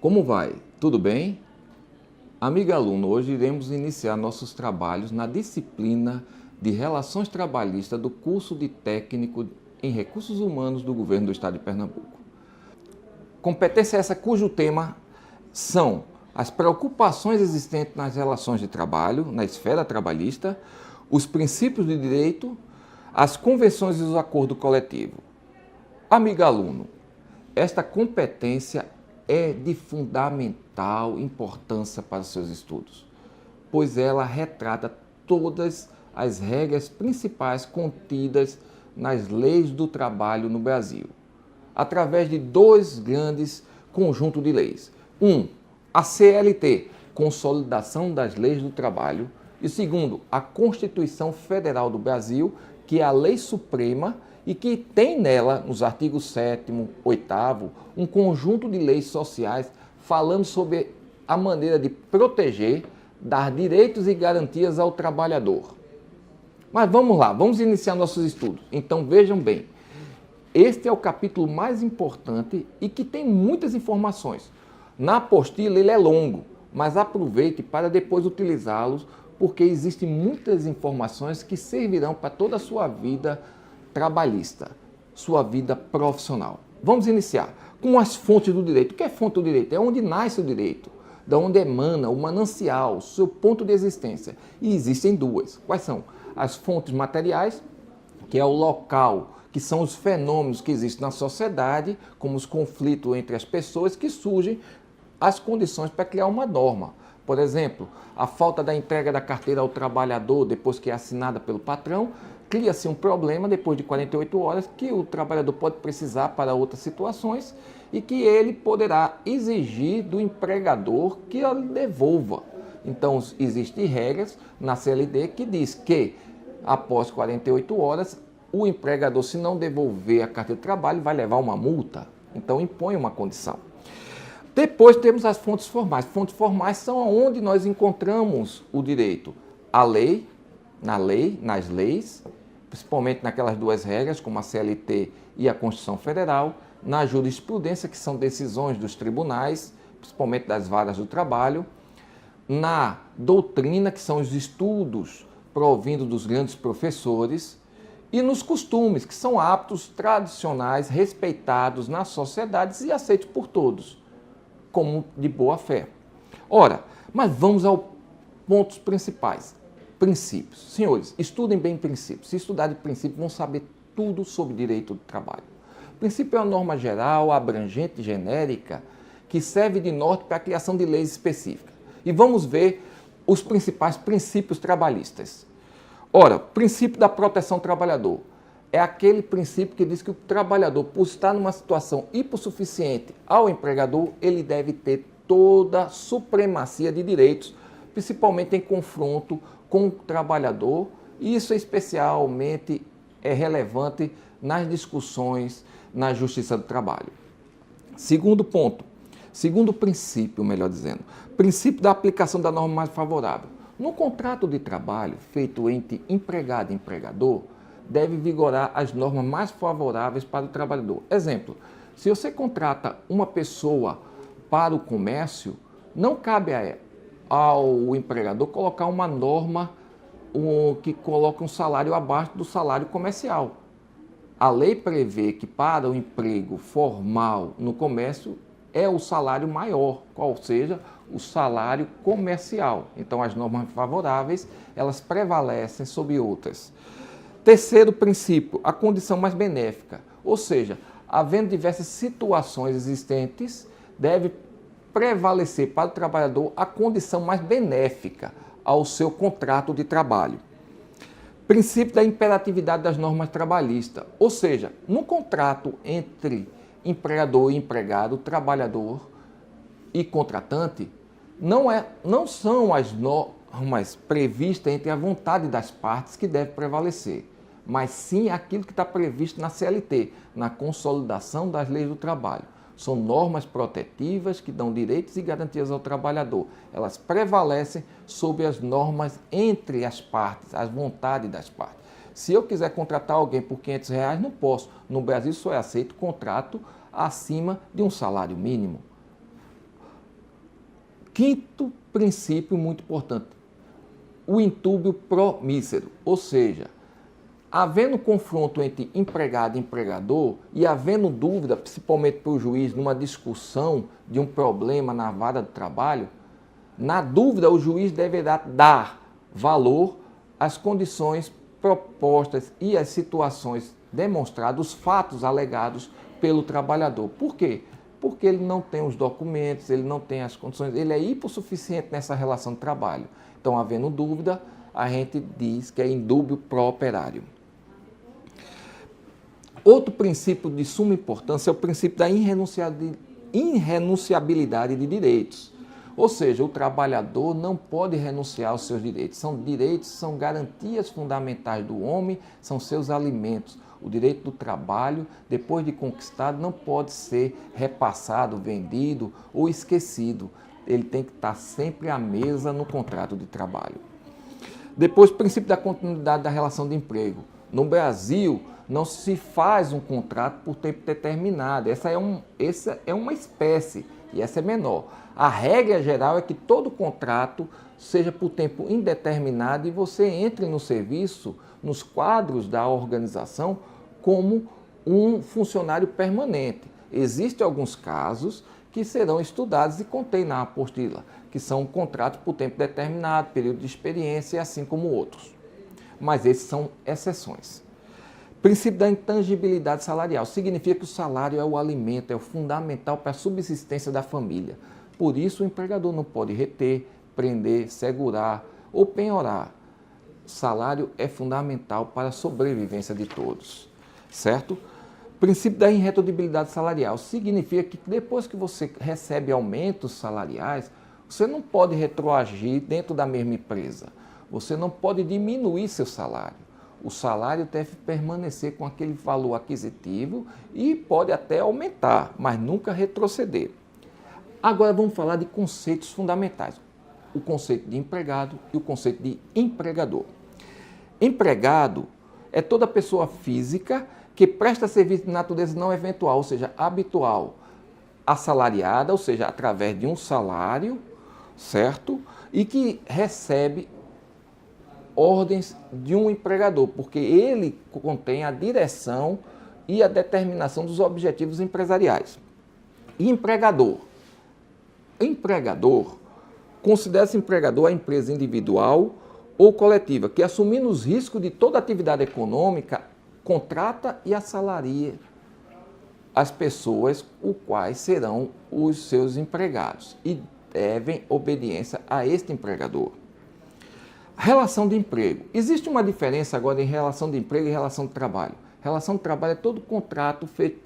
Como vai? Tudo bem? Amigo aluno, hoje iremos iniciar nossos trabalhos na disciplina de Relações Trabalhistas do curso de Técnico em Recursos Humanos do Governo do Estado de Pernambuco. Competência essa cujo tema são as preocupações existentes nas relações de trabalho, na esfera trabalhista, os princípios de direito, as convenções e os acordos coletivos. Amigo aluno, esta competência é de fundamental importância para os seus estudos, pois ela retrata todas as regras principais contidas nas leis do trabalho no Brasil, através de dois grandes conjuntos de leis. A CLT, Consolidação das Leis do Trabalho, e segundo, a Constituição Federal do Brasil, que é a lei suprema e que tem nela, nos artigos 7º, 8º, um conjunto de leis sociais falando sobre a maneira de proteger, dar direitos e garantias ao trabalhador. Mas vamos lá, vamos iniciar nossos estudos. Então vejam bem, este é o capítulo mais importante e que tem muitas informações. Na apostila ele é longo, mas aproveite para depois utilizá-los, porque existem muitas informações que servirão para toda a sua vida trabalhista, sua vida profissional. Vamos iniciar com as fontes do direito. O que é fonte do direito? É onde nasce o direito, da onde emana o manancial, o seu ponto de existência. E existem duas. Quais são? As fontes materiais, que é o local, que são os fenômenos que existem na sociedade, como os conflitos entre as pessoas, que surgem as condições para criar uma norma. Por exemplo, a falta da entrega da carteira ao trabalhador depois que é assinada pelo patrão, cria-se um problema depois de 48 horas que o trabalhador pode precisar para outras situações e que ele poderá exigir do empregador que a devolva. Então, existem regras na CLT que diz que após 48 horas, o empregador, se não devolver a carteira de trabalho, vai levar uma multa. Então, impõe uma condição. Depois temos as fontes formais. Fontes formais são onde nós encontramos o direito. A lei, nas leis, principalmente naquelas duas regras, como a CLT e a Constituição Federal, na jurisprudência, que são decisões dos tribunais, principalmente das varas do trabalho, na doutrina, que são os estudos provindos dos grandes professores, e nos costumes, que são hábitos tradicionais respeitados nas sociedades e aceitos por todos, como de boa fé. Ora, mas vamos aos pontos principais. Princípios. Senhores, estudem bem princípios. Se estudar de princípios, vão saber tudo sobre direito do trabalho. Princípio é uma norma geral, abrangente, genérica, que serve de norte para a criação de leis específicas. E vamos ver os principais princípios trabalhistas. Ora, princípio da proteção do trabalhador. É aquele princípio que diz que o trabalhador, por estar numa situação hipossuficiente ao empregador, ele deve ter toda a supremacia de direitos, principalmente em confronto com o trabalhador, e isso especialmente é relevante nas discussões na Justiça do Trabalho. Segundo ponto, segundo princípio, melhor dizendo, princípio da aplicação da norma mais favorável. No contrato de trabalho feito entre empregado e empregador, deve vigorar as normas mais favoráveis para o trabalhador. Exemplo, se você contrata uma pessoa para o comércio, não cabe ao empregador colocar uma norma que coloca um salário abaixo do salário comercial. A lei prevê que para o emprego formal no comércio é o salário maior, qual seja o salário comercial. Então, as normas favoráveis, elas prevalecem sobre outras. Terceiro princípio, a condição mais benéfica, ou seja, havendo diversas situações existentes, deve prevalecer para o trabalhador a condição mais benéfica ao seu contrato de trabalho. Princípio da imperatividade das normas trabalhistas, ou seja, no contrato entre empregador e empregado, trabalhador e contratante, não são as normas previstas entre a vontade das partes que deve prevalecer, mas sim aquilo que está previsto na CLT, na Consolidação das Leis do Trabalho. São normas protetivas que dão direitos e garantias ao trabalhador. Elas prevalecem sobre as normas entre as partes, as vontades das partes. Se eu quiser contratar alguém por R$500, não posso. No Brasil só é aceito contrato acima de um salário mínimo. Quinto princípio muito importante, o intúbio promísero, ou seja, havendo confronto entre empregado e empregador e havendo dúvida, principalmente para o juiz, numa discussão de um problema na vara do trabalho, na dúvida o juiz deverá dar valor às condições propostas e às situações demonstradas, os fatos alegados pelo trabalhador. Por quê? Porque ele não tem os documentos, ele não tem as condições, ele é hipossuficiente nessa relação de trabalho. Então, havendo dúvida, a gente diz que é indúbio pro operário. Outro princípio de suma importância é o princípio da irrenunciabilidade de direitos. Ou seja, o trabalhador não pode renunciar aos seus direitos. São direitos, são garantias fundamentais do homem, são seus alimentos. O direito do trabalho, depois de conquistado, não pode ser repassado, vendido ou esquecido. Ele tem que estar sempre à mesa no contrato de trabalho. Depois, o princípio da continuidade da relação de emprego. No Brasil, não se faz um contrato por tempo determinado. Essa é uma espécie e essa é menor. A regra geral é que todo contrato seja por tempo indeterminado e você entre no serviço, nos quadros da organização, como um funcionário permanente. Existem alguns casos que serão estudados e contém na apostila, que são contratos por tempo determinado, período de experiência, assim como outros. Mas esses são exceções. Princípio da intangibilidade salarial. Significa que o salário é o alimento, é o fundamental para a subsistência da família. Por isso, o empregador não pode reter, prender, segurar ou penhorar. O salário é fundamental para a sobrevivência de todos, certo? Princípio da irredutibilidade salarial. Significa que depois que você recebe aumentos salariais, você não pode retroagir dentro da mesma empresa. Você não pode diminuir seu salário. O salário deve permanecer com aquele valor aquisitivo e pode até aumentar, mas nunca retroceder. Agora vamos falar de conceitos fundamentais. O conceito de empregado e o conceito de empregador. Empregado é toda pessoa física que presta serviço de natureza não eventual, ou seja, habitual, assalariada, ou seja, através de um salário, certo? E que recebe ordens de um empregador, porque ele contém a direção e a determinação dos objetivos empresariais. E empregador. Empregador, considera-se empregador a empresa individual ou coletiva, que assumindo os riscos de toda atividade econômica, contrata e assalaria as pessoas, os quais serão os seus empregados e devem obediência a este empregador. Relação de emprego. Existe uma diferença agora em relação de emprego e relação de trabalho. Relação de trabalho é todo contrato feito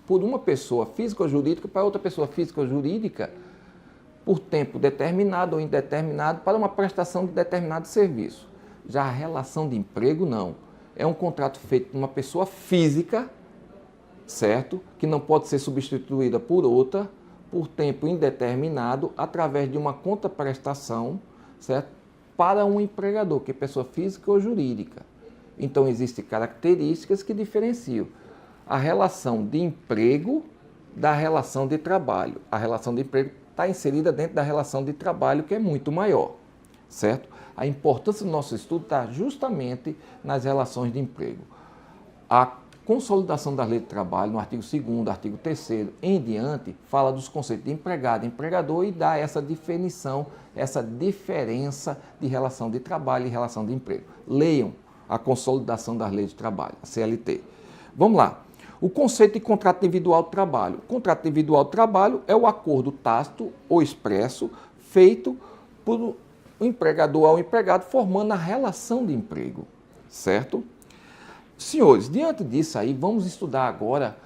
por uma pessoa física ou jurídica para outra pessoa física ou jurídica por tempo determinado ou indeterminado para uma prestação de determinado serviço. Já a relação de emprego, não. É um contrato feito por uma pessoa física, certo? Que não pode ser substituída por outra, por tempo indeterminado, através de uma contraprestação, certo? Para um empregador, que é pessoa física ou jurídica. Então, existem características que diferenciam a relação de emprego da relação de trabalho. A relação de emprego está inserida dentro da relação de trabalho, que é muito maior, certo? A importância do nosso estudo está justamente nas relações de emprego. A consolidação da lei de trabalho, no artigo 2º, artigo 3º, em diante, fala dos conceitos de empregado e empregador e dá essa definição, essa diferença de relação de trabalho e relação de emprego. Leiam a consolidação das leis de trabalho, a CLT. Vamos lá. O conceito de contrato individual de trabalho. O contrato individual de trabalho é o acordo tácito ou expresso feito por um empregador ao empregado, formando a relação de emprego, certo? Senhores, diante disso aí, vamos estudar agora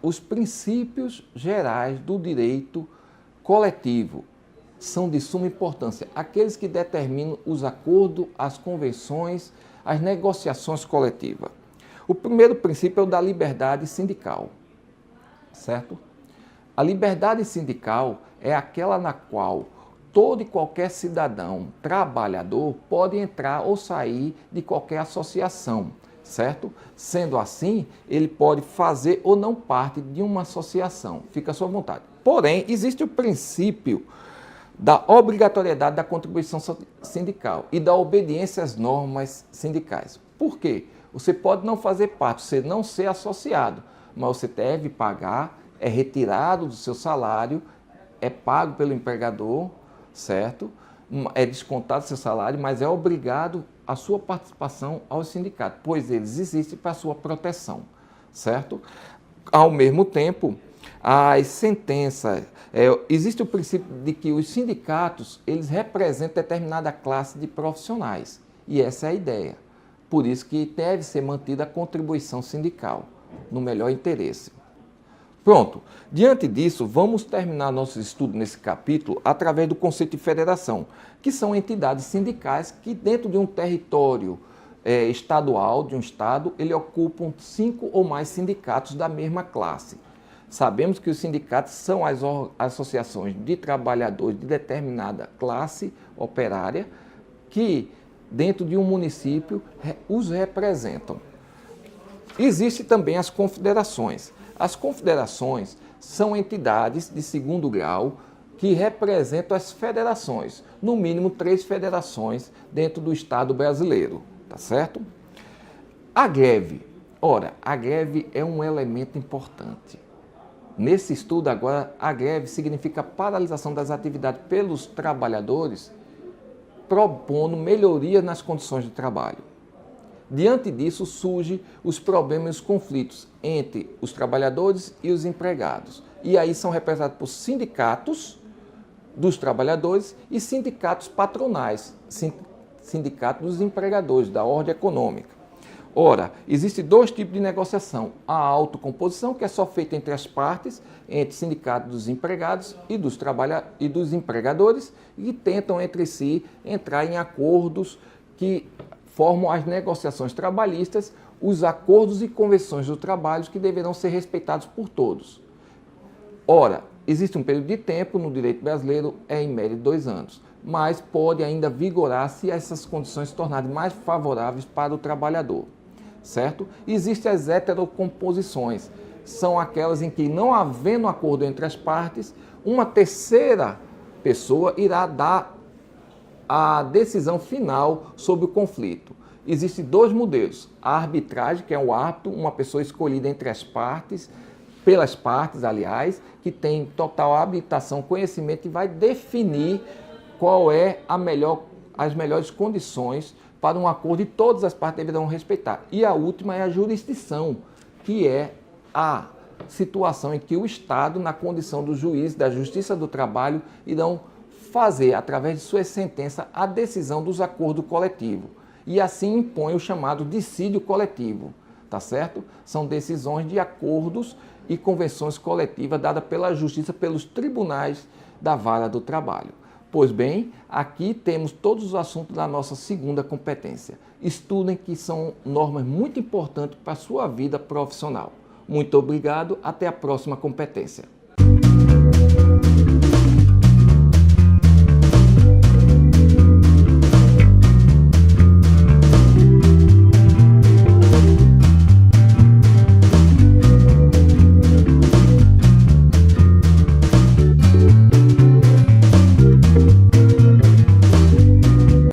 os princípios gerais do direito coletivo. São de suma importância. Aqueles que determinam os acordos, as convenções, as negociações coletivas. O primeiro princípio é o da liberdade sindical, certo? A liberdade sindical é aquela na qual todo e qualquer cidadão, trabalhador, pode entrar ou sair de qualquer associação, certo? Sendo assim, ele pode fazer ou não parte de uma associação, fica à sua vontade. Porém, existe o princípio da obrigatoriedade da contribuição sindical e da obediência às normas sindicais. Por quê? Você pode não fazer parte, você não ser associado, mas você deve pagar, é retirado do seu salário, é pago pelo empregador, certo? É descontado do seu salário, mas é obrigado a sua participação ao sindicato, pois eles existem para a sua proteção, certo? Ao mesmo tempo, as sentenças, existe o princípio de que os sindicatos, eles representam determinada classe de profissionais, e essa é a ideia. Por isso que deve ser mantida a contribuição sindical, no melhor interesse. Pronto, diante disso, vamos terminar nosso estudo nesse capítulo através do conceito de federação, que são entidades sindicais que dentro de um território estadual, de um estado, ele ocupam 5 ou mais sindicatos da mesma classe. Sabemos que os sindicatos são as associações de trabalhadores de determinada classe operária que, dentro de um município, os representam. Existem também as confederações. As confederações são entidades de segundo grau que representam as federações, no mínimo 3 federações dentro do Estado brasileiro, tá certo? A greve. Ora, a greve é um elemento importante. Nesse estudo agora, a greve significa a paralisação das atividades pelos trabalhadores, propondo melhoria nas condições de trabalho. Diante disso, surgem os problemas e os conflitos entre os trabalhadores e os empregados. E aí são representados por sindicatos dos trabalhadores e sindicatos patronais, sindicatos dos empregadores, da ordem econômica. Ora, existem 2 tipos de negociação. A autocomposição, que é só feita entre as partes, entre sindicatos dos empregados e dos empregadores, e tentam entre si entrar em acordos que formam as negociações trabalhistas, os acordos e convenções do trabalho que deverão ser respeitados por todos. Ora, existe um período de tempo no direito brasileiro, em média 2 anos, mas pode ainda vigorar se essas condições se tornarem mais favoráveis para o trabalhador, certo? Existem as heterocomposições, são aquelas em que, não havendo acordo entre as partes, uma terceira pessoa irá dar a decisão final sobre o conflito. Existem 2 modelos. A arbitragem, que é o árbitro, uma pessoa escolhida entre as partes, pelas partes, aliás, que tem total habilitação, conhecimento e vai definir qual é as melhores condições para um acordo e todas as partes deverão respeitar. E a última é a jurisdição, que é a situação em que o Estado, na condição do juiz da Justiça do Trabalho, irão fazer, através de sua sentença, a decisão dos acordos coletivos. E assim impõe o chamado dissídio coletivo, tá certo? São decisões de acordos e convenções coletivas dadas pela Justiça, pelos tribunais da vara do trabalho. Pois bem, aqui temos todos os assuntos da nossa segunda competência. Estudem, que são normas muito importantes para a sua vida profissional. Muito obrigado, até a próxima competência.